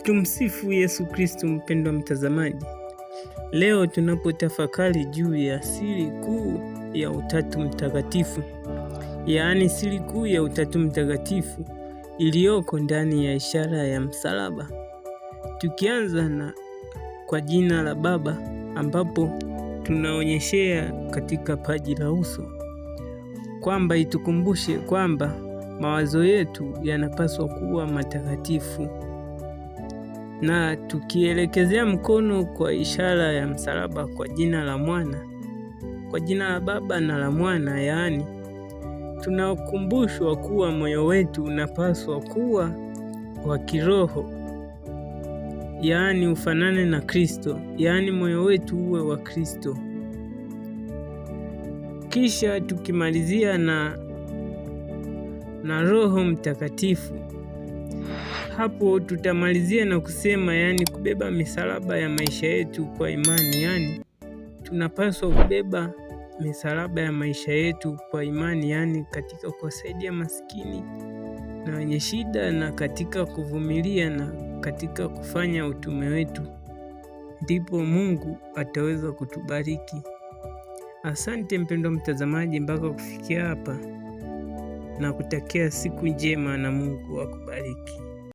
Tumsifu Yesu Kristo. Mpendwa mtazamaji, leo tunapotafakari juu ya siri kuu ya Utatu Mtakatifu, yaani siri kuu ya Utatu Mtakatifu iliyoko ndani ya ishara ya msalaba, tukianza na kwa jina la Baba, ambapo tunaonyeshea katika paji la uso kwamba itukumbushe kwamba mawazo yetu yanapaswa kuwa matakatifu, na tukielekezea mkono kwa ishara ya msalaba kwa jina la Mwana, kwa jina la Baba na la Mwana, yaani tunakumbushwa kuwa moyo wetu unapaswa kuwa wa kiroho, yaani ufanane na Kristo, yaani moyo wetu uwe wa Kristo. Kisha tukimalizia na Roho Mtakatifu, hapo tutamalizia na kusema, yaani kubeba misalaba ya maisha yetu kwa imani, yaani tunapaswa kubeba misalaba ya maisha yetu kwa imani, yaani katika kuwasaidia maskini na wenye shida, na katika kuvumilia, na katika kufanya utume wetu, ndipo Mungu ataweza kutubariki. Asante mpendwa mtazamaji, mpaka kufikia hapa, na kutakia siku njema na Mungu akubariki.